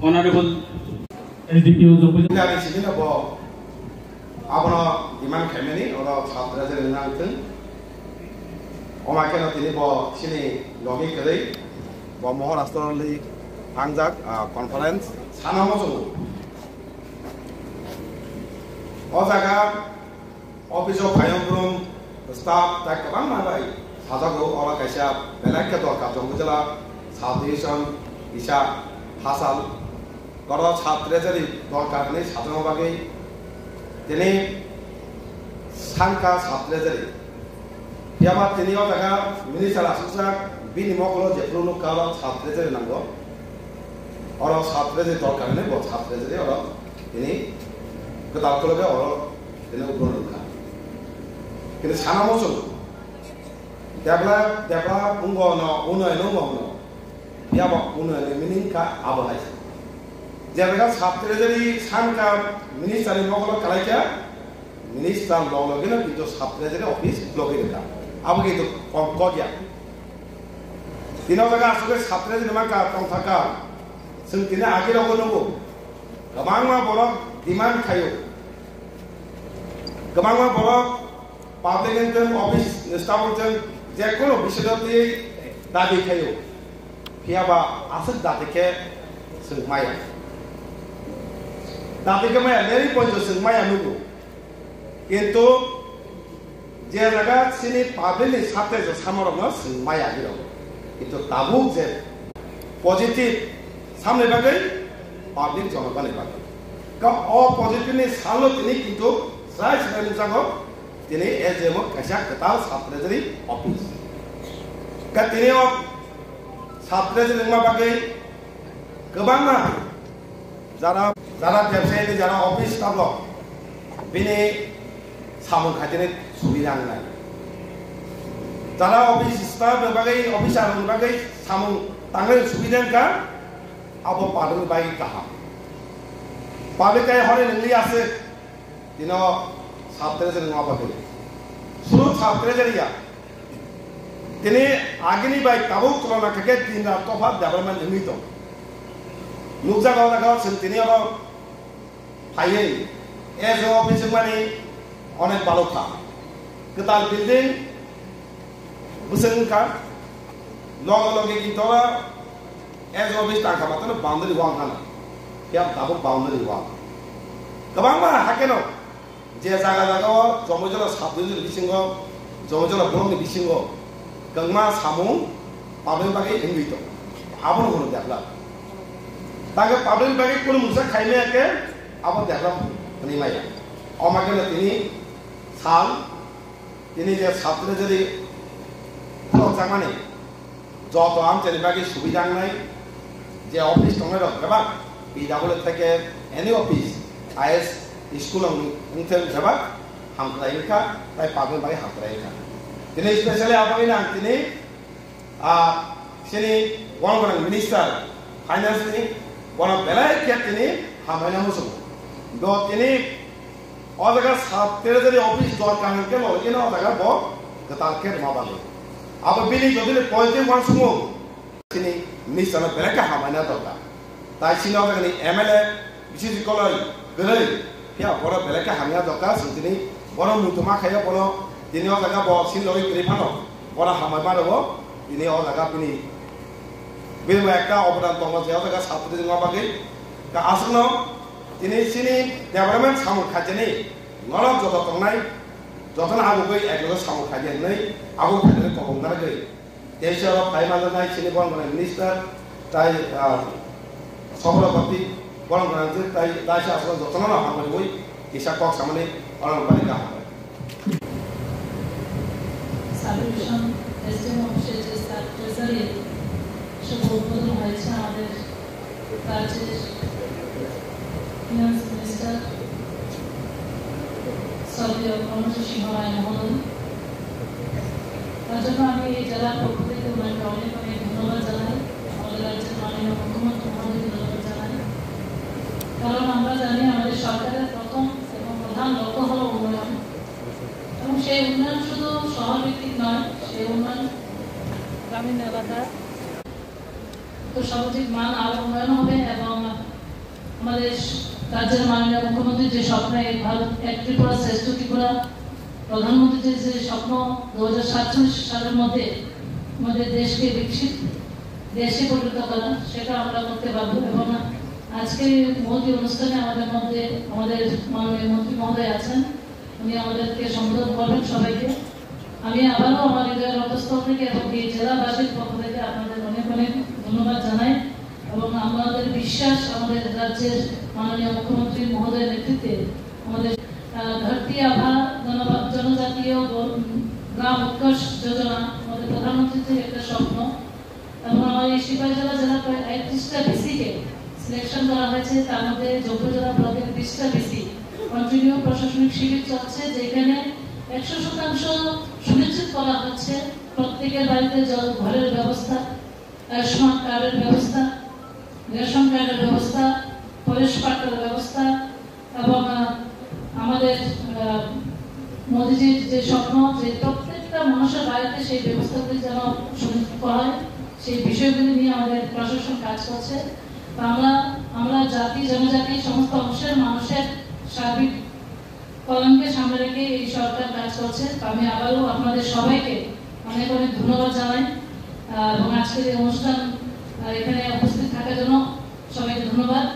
Honorable SDPO Zombie. Dari sini apa? Apa iman kami ni orang छात्र jadi nang tu. Orang kena tini apa sini logi kedai. Bawa Maharashtra li pangjak conference sana macam. Orang jaga office of Payung staff tak kapan mana sahaja ko orang kaisa belak ke tu kat jombu jala subdivision হিসাব হাসাল গড় ছাত্রদের দরকার নেই সাধারণভাবে তিনি সাংকা ছাত্রদের ইয়াবার তিনিও দেখা মিনিস্টার আসুসাক বিনিময়গুলো যেগুলো কারো ছাত্রদের নাঙ্গ ওর ছাত্রদের দরকার নেই বড় ছাত্রদের ওর তিনি কতালগুলোকে ওর তিনি উগ্র কিন্তু সানা মৌসুম দেবলা বুঙ্গ ন উন্নয়ন মহন ইয়াবা উন্নয়ন মিনিংকা আবহাই যেটা ছাত্রদের সানকা মিনিস্টারের মহল কালাইকা মিনিস্টার লগে না কিন্তু ছাত্রদের অফিস লগে রেখা আবো কিন্তু কগিয়া তিন জায়গা আসলে ছাত্রদের মাকা টং থাকা जों दिनै आगेलावबो नंगौ गोबां बर' डिमान्ड थायो गोबां बर' पाब्लिक अफिस स्टाफजों जेखुनु बिसोरनि दाबि थायो फैयाबा आसो दाबिखे जों माया दाबिखे माया लेरि पइन्ट जों माया नुगौ किन्तु जे जायगा सिनि पाब्लिकनि साथे जों सामरनो जों माया गिरो किन्तु दाबो जे पजिटिभ सामने बागै पाब्लिक जनतानि बागै का अपोजिटिव नि सालो तिनि किन्तु साइ साइ जागो तिनि एजेम कायसा कथा सात्रजरि अफिस का तिनि सात्रजरि मा बागै गोबां ना जारा व्यवसायनि जारा अफिस स्टाफ बिनि सामन खाथिनि सुबिदा नाय जारा अफिस स्टाफ बागै अफिसार बागै सामन तांगै सुबिदा का अब पादल बाई कहा पादल काय हरे नंगली आसे दिनो छात्र से नंगा बागे शुरू छात्र जरिया दिने आगेनी बाई काबू तुलना करके दिन रात तो भाग डेवलपमेंट नहीं तो नुकसान का लगा संतिनी और फाइल ऐसे ऑफिस में अनेक बालों था कतार बिल्डिंग बुसन का लोग की तोरा as office tak kamu tu boundary wall kan, tiap tahun boundary wall. Kebang mana hakeno, je jaga jomojola sabdul bisingo, jomojola bolong bisingo, kengma samung, pabrik bagi invito, apa nak guna develop. Tapi pabrik bagi kulu musa khaime ke, apa develop ni maya. Omak ni tini sal, tini je sabdul jadi, kalau jangan ni, job tu am jadi bagi subidah ni. যে office তোমরা রাখবা PW থেকে any office is school উনতেন যাবা হামলাইকা তাই পাগল by হামলাইকা তিনি specially আপাই না তিনি সেনি ওয়ান মিনিস্টার ফাইন্যান্স তিনি ওয়ান বেলায় কে তিনি হামাইনা মুসু দো তিনি অজাগা সাতরে যদি অফিস দরকার কে লগে না অজাগা ব গতালকে মাবালে আবার বিলি যদি পয়েন্টে one Sumo sini misalnya mereka hamanya doka, tapi sini orang ini MLA bisnis sekolah gerai, ya orang mereka hamnya doka, sini orang mutu makanya orang ini orang agak bawa sini lagi keripano, orang hamai mana bawa, ini orang agak ini, bila mereka operan tongkat saya agak satu di tengah bagi, ke asal ini sini development sama kajian ini, orang jodoh tongnai, jodoh aku gay, aku sama kajian ini, aku kajian kau nggak gay. দেশের ফাইমালনাই চিনি বরং minister তাই সফলপতি বরং তাই দাসে আসলে যত্ন না হামলে বই ইসা কক সামনে অরং পানি কাম সাবডিভিশন এসডিএম অফিসে যে স্টাফ ট্রেজারি শুভ উদ্বোধন হয়েছে আমাদের রাজ্যের ফিনান্স মিনিস্টার স্বর্গীয় কর্মসূচি সিংহরায় মহোদয় তার জন্য আমি এই জেলার পক্ষ থেকে ওনাকে অনেক অনেক ধন্যবাদ জানাই আমাদের রাজ্যের মাননীয় মুখ্যমন্ত্রী মহোদয়কে ধন্যবাদ জানাই কারণ আমরা জানি আমাদের সরকারের প্রথম এবং প্রধান লক্ষ্য হল উন্নয়ন এবং সেই উন্নয়ন শুধু শহর ভিত্তিক নয় সেই উন্নয়ন গ্রামীণ এলাকা তো সামাজিক মান আরো উন্নয়ন হবে এবং আমাদের রাজ্যের মাননীয় মুখ্যমন্ত্রী যে স্বপ্ন ভারত এক ত্রিপুরা শ্রেষ্ঠ ত্রিপুরা, প্রধানমন্ত্রী যে স্বপ্ন 2047 সালের মধ্যে আমাদের দেশকে বিকশিত দেশে পরিণত করা, সেটা আমরা করতে পারবো। এবং আজকে মহতি অনুষ্ঠানে আমাদের মধ্যে আমাদের মাননীয় মন্ত্রী মহোদয় আছেন, উনি আমাদেরকে সম্বোধন করবেন সবাইকে। আমি আবারও আমার হৃদয়ের অন্তঃস্থল থেকে এবং এই জেলাবাসীর পক্ষ থেকে আপনাদের অনেক অনেক ধন্যবাদ জানাই এবং আমাদের বিশ্বাস আমাদের রাজ্যের মাননীয় মুখ্যমন্ত্রী মহোদয়ের নেতৃত্বে আমাদের ধরতি আভা জনজাতীয় গ্রাম উৎকর্ষ যোজনা আমাদের প্রধানমন্ত্রীর একটা স্বপ্ন এবং আমাদের এই সিপাহীজলা জেলা প্রায় 31টা ভিসিকে সিলেকশন করা হয়েছে। তার মধ্যে জব্বজলা ব্লকের 20টা ভিসি কন্টিনিউ প্রশাসনিক শিবির চলছে, যেখানে 100% সুনিশ্চিত করা হচ্ছে প্রত্যেকের বাড়িতে ঘরের ব্যবস্থা, আয়ুষ্মান কার্ডের ব্যবস্থা, রেশন কার্ডের ব্যবস্থা, ফরেস্ট পার্কের ব্যবস্থা এবং আমাদের মোদীজির যে স্বপ্ন যে প্রত্যেকটা মানুষের বাড়িতে সেই ব্যবস্থাগুলি যেন সুনিশ্চিত করা হয়, সেই বিষয়গুলি নিয়ে আমাদের প্রশাসন কাজ করছে। তো আমরা জাতি জনজাতি সমস্ত অংশের মানুষের সার্বিক কল্যাণকে সামনে রেখে এই সরকার কাজ করছে। আমি আবারও আপনাদের সবাইকে অনেক অনেক ধন্যবাদ জানাই এবং আজকের এই অনুষ্ঠান এখানে উপস্থিত থাকার জন্য সবাইকে ধন্যবাদ।